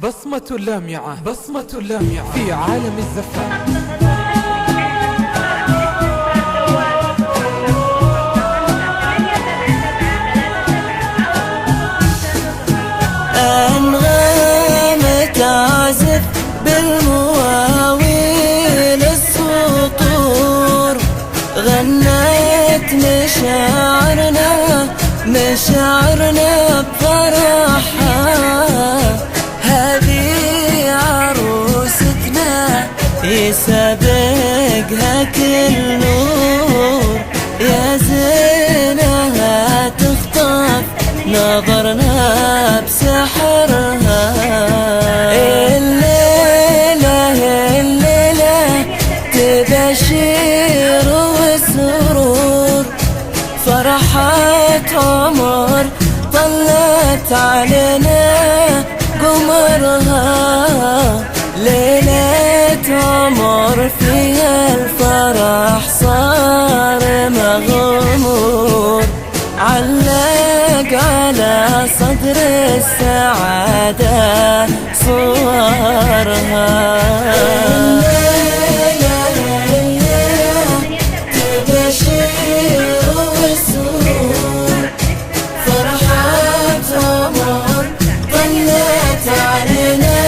بصمة لامعة، بصمة لامعة في عالم الزفاف. أنغام تعزف بالمواويل السطور، غنت مشاعرنا بفرحها. هذه عروستنا يسابقها كل نور، يا زينها تخطف نظرنا بسحرها. الليلة تبشير وسرور، فرحة عمر طلت علينا قمرها. ليلة عمر فيها الفرح صار مغمور، علق على صدر السعادة صورها. تبشير وسرور، فرحة عمر طلت علينا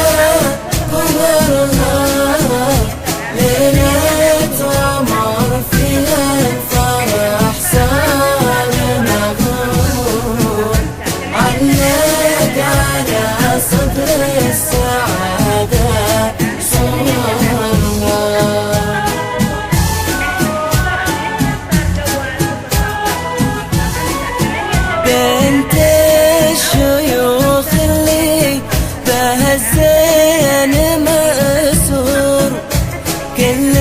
قمرها. ليلة عمر فيها الفرح صار مغمور، علق على صدر السعادة صورها. بنت الشيوخ اللي بها الزين مأسور، كل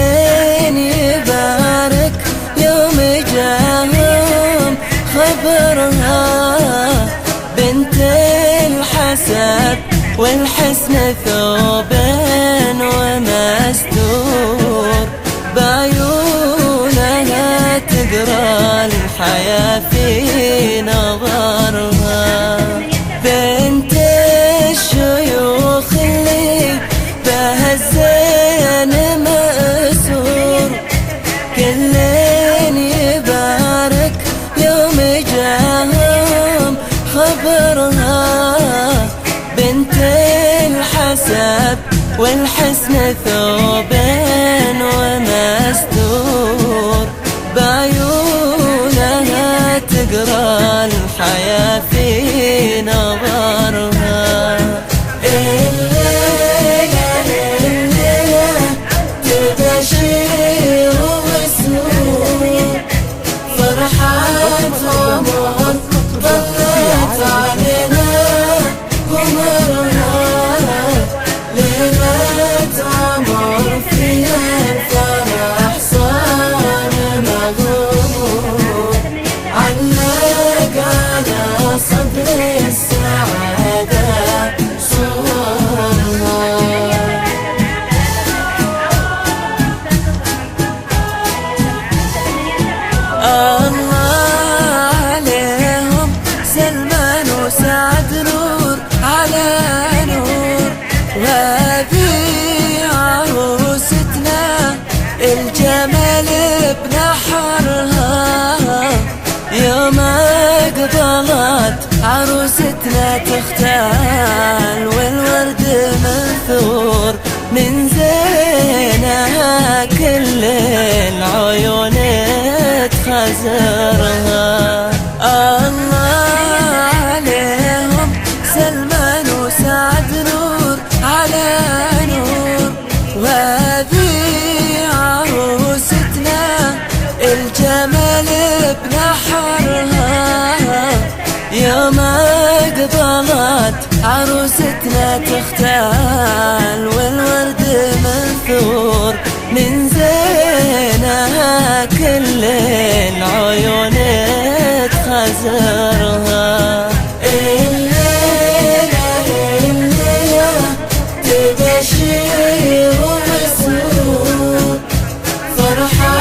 يبارك يوم جاهم خبرها. بنت الحسب والحسن ثوب ومستور، بعيونها تقرا الحياة في نظرها. بنت الشيوخ اللي بها الزين مأسور، كل يبارك يوم جاهم خبرها. بنت الحسب والحسن ثوب ومستور، بعيونها تقرا الحياة في نظرها. الليلة تبشير وسرور، فرحة عمر طلت علينا قمرها. ليلة عمر فيها الفرح صار مغمور، علق على صدر السعادة صورها. الله عليهم سلمان وسعد، نور على نور. وهذه عروستنا الجمال بنحرها، يوم قبلت عروستنا تختال والورد منثور، من زينها كل العيون تخزرها. الله عليهم سلمان وسعد، نور على نور. وهذه عروستنا الجمال بنحرها، يوم قبلت عروستنا تختال والورد منثور، من زينها كل العيون تخزرها. الليلة تبشير وسرور، فرحة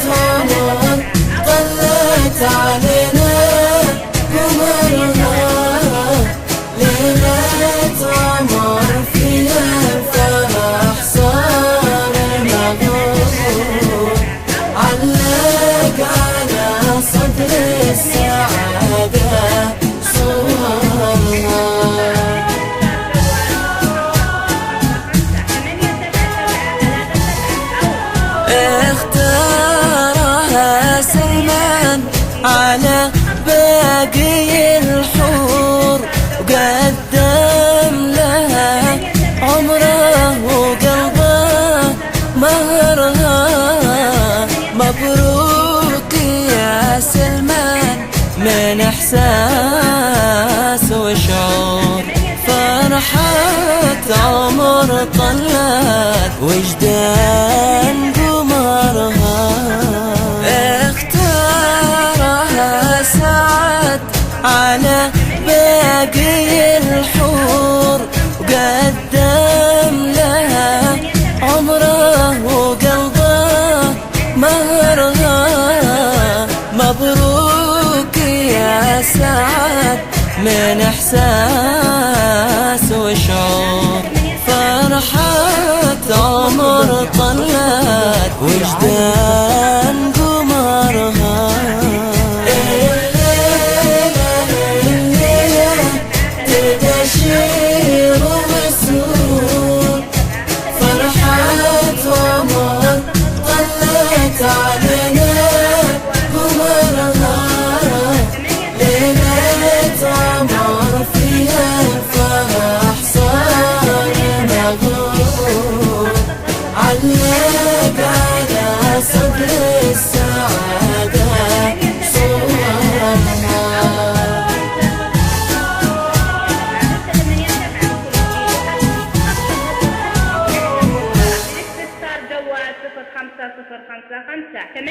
عمر طلت علينا قمرها. ليلة عمر عمر طلت وجدان قمرها، اختارها سعد على باقي الحور، وقدم لها عمره وقلبه مهرها. مبروك يا سعد من احساس وشعور، فرحة عمر طلت وجدان قمرها. الليلة تبشير وسرور، فرحة عمر طلت علينا قمرها. ليلة عمر فيها الفرح صار مغرور، علق على صدر السعادة صورها. استفسار جوال 050555